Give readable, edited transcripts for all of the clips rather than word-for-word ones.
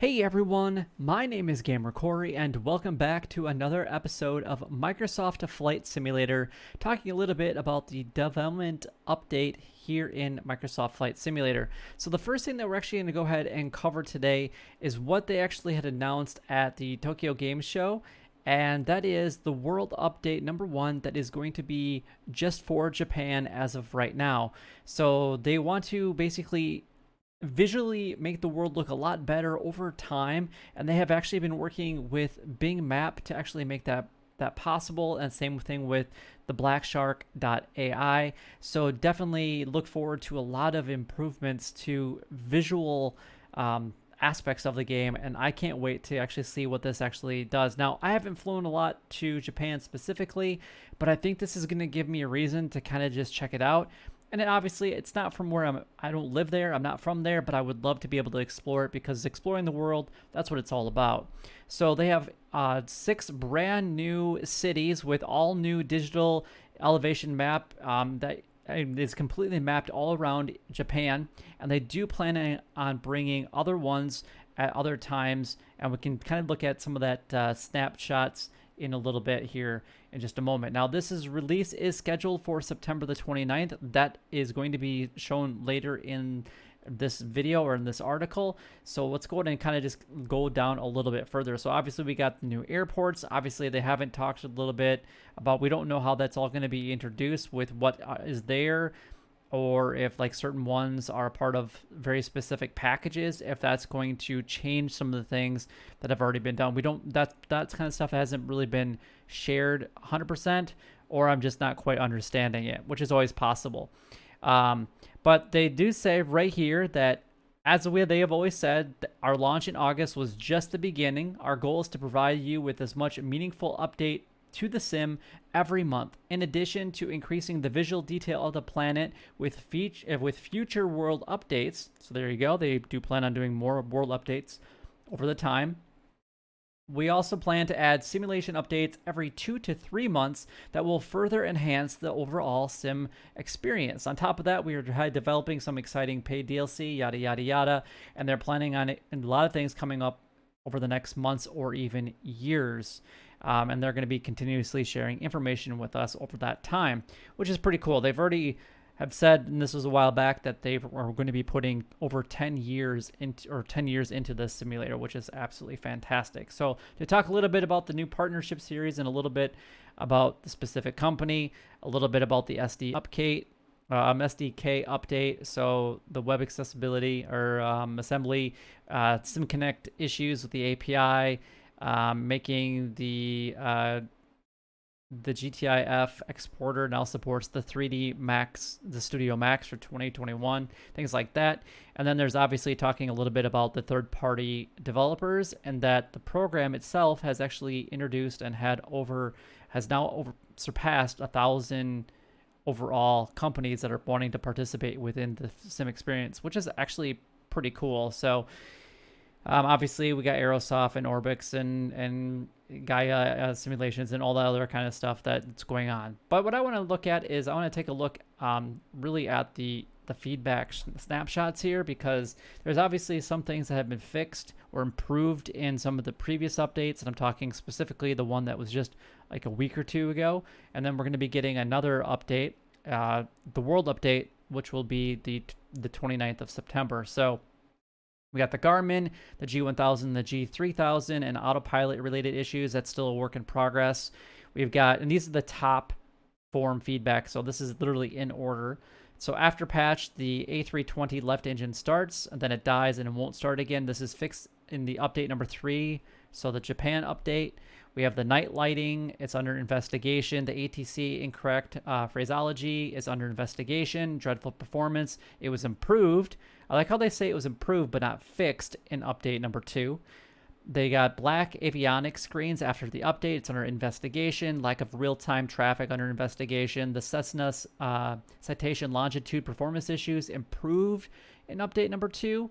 Hey everyone, my name is Gamer Corey, and welcome back to another episode of Microsoft Flight Simulator, talking a little bit about the development update here in Microsoft Flight Simulator. So the first thing that we're actually going to go ahead and cover today is what they actually had announced at the Tokyo Game Show, and that is the World Update number 1 that is going to be just for Japan as of right now. So they want to basically visually make the world look a lot better over time, and they have actually been working with Bing Map to actually make that possible, and same thing with the blackshark.ai. So definitely look forward to a lot of improvements to visual aspects of the game, and I can't wait to actually see what this actually does. Now, I haven't flown a lot to Japan specifically, but I think this is going to give me a reason to kind of just check it out. And then obviously, it's not from where I don't live there. I'm not from there, but I would love to be able to explore it because exploring the world, that's what it's all about. So they have 6 brand new cities with all new digital elevation map that is completely mapped all around Japan. And they do plan on bringing other ones at other times. And we can kind of look at some of that snapshots in a little bit here in just a moment. Now, release is scheduled for September the 29th. That is going to be shown later in this video or in this article. So let's go ahead and kind of just go down a little bit further. So obviously we got the new airports. Obviously they haven't talked a little bit about, we don't know how that's all going to be introduced with what is there, or if like certain ones are part of very specific packages, if that's going to change some of the things that have already been done. We don't, that kind of stuff hasn't really been shared 100%, or I'm just not quite understanding it, which is always possible. But they do say right here that, as they have always said, our launch in August was just the beginning. Our goal is to provide you with as much meaningful update to the sim every month, in addition to increasing the visual detail of the planet with future world updates. So there you go. They do plan on doing more world updates over the time. We also plan to add simulation updates every 2 to 3 months that will further enhance the overall sim experience. On top of that, we are developing some exciting paid DLC, yada, yada, yada, and they're planning on a lot of things coming up over the next months or even years. And they're going to be continuously sharing information with us over that time, which is pretty cool. They've already have said, and this was a while back, that they are going to be putting over 10 years into this simulator, which is absolutely fantastic. So to talk a little bit about the new partnership series and a little bit about the specific company, a little bit about the SDK update, so the web accessibility or assembly, SimConnect issues with the API, making the GTIF exporter now supports the 3D Max, the Studio Max for 2021, things like that. And then there's obviously talking a little bit about the third-party developers, and that the program itself has actually introduced and has now surpassed 1,000 overall companies that are wanting to participate within the sim experience, which is actually pretty cool. So obviously we got Aerosoft and Orbix and Gaia simulations and all that other kind of stuff that's going on. But what I want to look at is I want to take a look really at the feedback snapshots here, because there's obviously some things that have been fixed or improved in some of the previous updates, and I'm talking specifically the one that was just like a week or two ago. And then we're going to be getting another update, the world update, which will be the 29th of September. So we got the Garmin, the G1000, the G3000, and autopilot related issues. That's still a work in progress. We've got, and these are the top form feedback. So this is literally in order. So after patch, the A320 left engine starts, and then it dies and it won't start again. This is fixed in the update number 3. So the Japan update. We have the night lighting. It's under investigation. The ATC incorrect phraseology is under investigation. Dreadful performance. It was improved. I like how they say it was improved but not fixed in update number 2. They got black avionics screens after the update. It's under investigation. Lack of real-time traffic under investigation. The Cessna citation longitude performance issues improved in update number 2,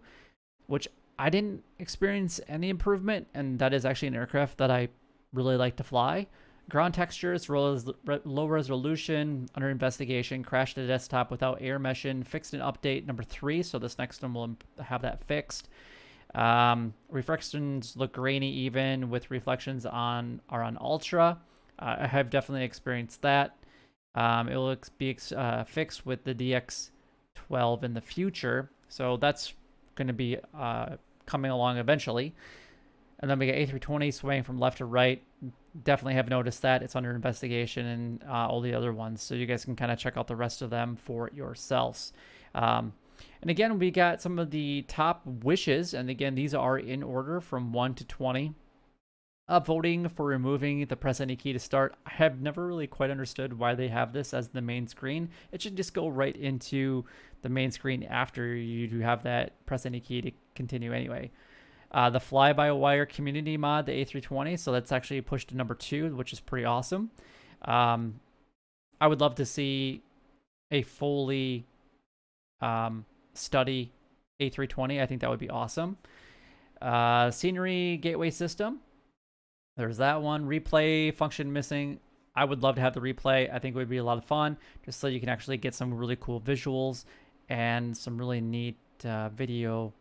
which I didn't experience any improvement, and that is actually an aircraft that I really like to fly. Ground textures, low resolution, under investigation, crashed the desktop without air meshing, fixed in update number 3, so this next one will have that fixed. Reflections look grainy even with reflections on ultra. I have definitely experienced that. It will be fixed with the DX12 in the future, so that's going to be coming along eventually. And then we got A320 swaying from left to right. Definitely have noticed that. It's under investigation, and all the other ones. So you guys can kind of check out the rest of them for yourselves. And again, we got some of the top wishes. And again, these are in order from 1 to 20. Voting for removing the press any key to start. I have never really quite understood why they have this as the main screen. It should just go right into the main screen after you do have that press any key to continue anyway. The fly-by-wire community mod, the A320, so that's actually pushed to number 2, which is pretty awesome. I would love to see a fully study A320. I think that would be awesome. Scenery gateway system. There's that one. Replay function missing. I would love to have the replay. I think it would be a lot of fun, just so you can actually get some really cool visuals and some really neat video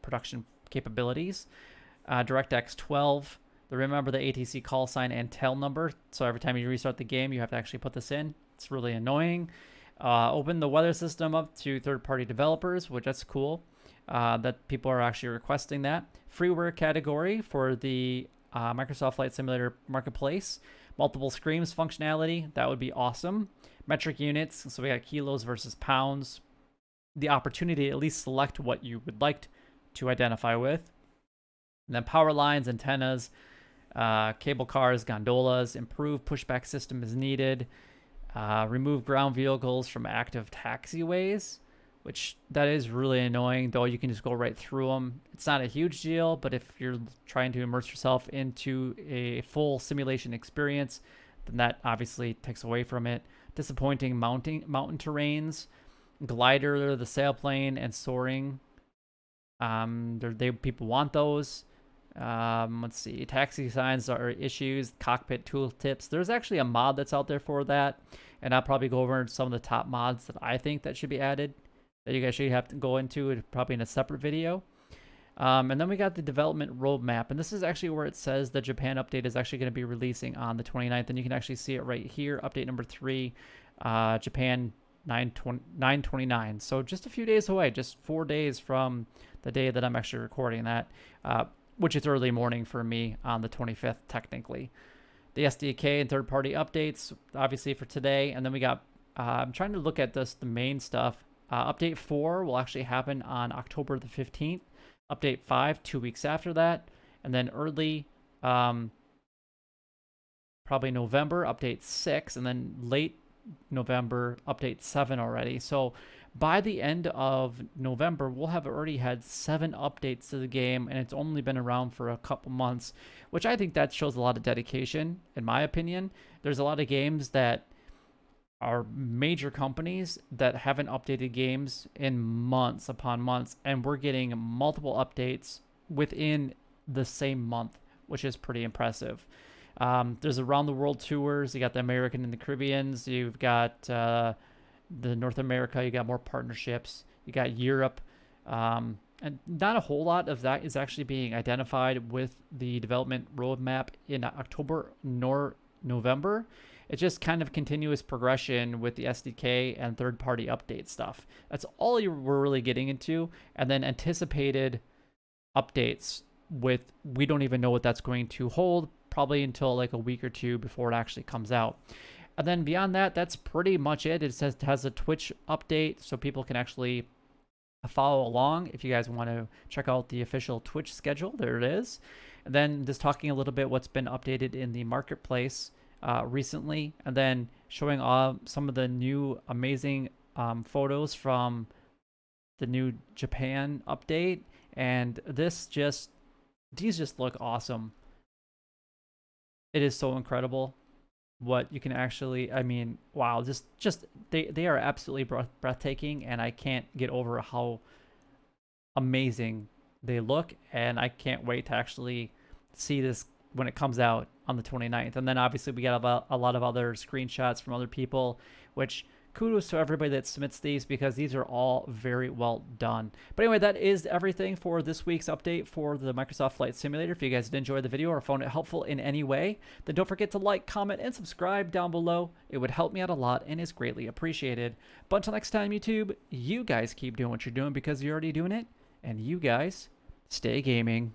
production capabilities. DirectX 12. Remember the ATC call sign and tail number. So every time you restart the game, you have to actually put this in. It's really annoying. Open the weather system up to third-party developers, which that's cool. That people are actually requesting that. Freeware category for the Microsoft Flight Simulator Marketplace. Multiple screens functionality. That would be awesome. Metric units. So we got kilos versus pounds. The opportunity to at least select what you would like to identify with. And then power lines, antennas, cable cars, gondolas. Improved pushback system is needed. Remove ground vehicles from active taxiways, which that is really annoying, though you can just go right through them. It's not a huge deal, but if you're trying to immerse yourself into a full simulation experience, then that obviously takes away from it. Disappointing mountain terrains, glider, the sailplane, and soaring. People want those. Let's see. Taxi signs are issues. Cockpit tooltips. There's actually a mod that's out there for that, and I'll probably go over some of the top mods that I think that should be added, that you guys should have to go into probably in a separate video. And then we got the development roadmap, and this is actually where it says the Japan update is actually going to be releasing on the 29th, and you can actually see it right here. Update number 3, Japan 9/29. So just a few days away, just 4 days from the day that I'm actually recording that, which is early morning for me on the 25th technically. The SDK and third-party updates, obviously for today, and then we got. I'm trying to look at the main stuff. Update 4 will actually happen on October the 15th. Update 5, 2 weeks after that. And then early, probably November, update 6. And then late November, update 7 already. So by the end of November, we'll have already had 7 updates to the game. And it's only been around for a couple months, which I think that shows a lot of dedication, in my opinion. There's a lot of games that are major companies that haven't updated games in months upon months, and we're getting multiple updates within the same month, which is pretty impressive. There's around the world tours. You got the American and the Caribbeans. You've got the North America. You got more partnerships. You got Europe. And not a whole lot of that is actually being identified with the development roadmap in October nor November. It's just kind of continuous progression with the SDK and third-party update stuff. That's all we're really getting into. And then anticipated updates with, we don't even know what that's going to hold, probably until like a week or two before it actually comes out. And then beyond that, that's pretty much it. It says it has a Twitch update, so people can actually follow along. If you guys want to check out the official Twitch schedule, there it is. And then just talking a little bit what's been updated in the marketplace recently, and then showing some of the new amazing photos from the new Japan update. And these just look awesome. It is so incredible what you can actually, I mean, wow, they are absolutely breathtaking, and I can't get over how amazing they look, and I can't wait to actually see this when it comes out on the 29th. And then obviously we got a lot of other screenshots from other people, which kudos to everybody that submits these because these are all very well done. But anyway, that is everything for this week's update for the Microsoft Flight Simulator. If you guys did enjoy the video or found it helpful in any way, then don't forget to like, comment, and subscribe down below. It would help me out a lot and is greatly appreciated. But until next time, YouTube, you guys keep doing what you're doing because you're already doing it, and you guys stay gaming.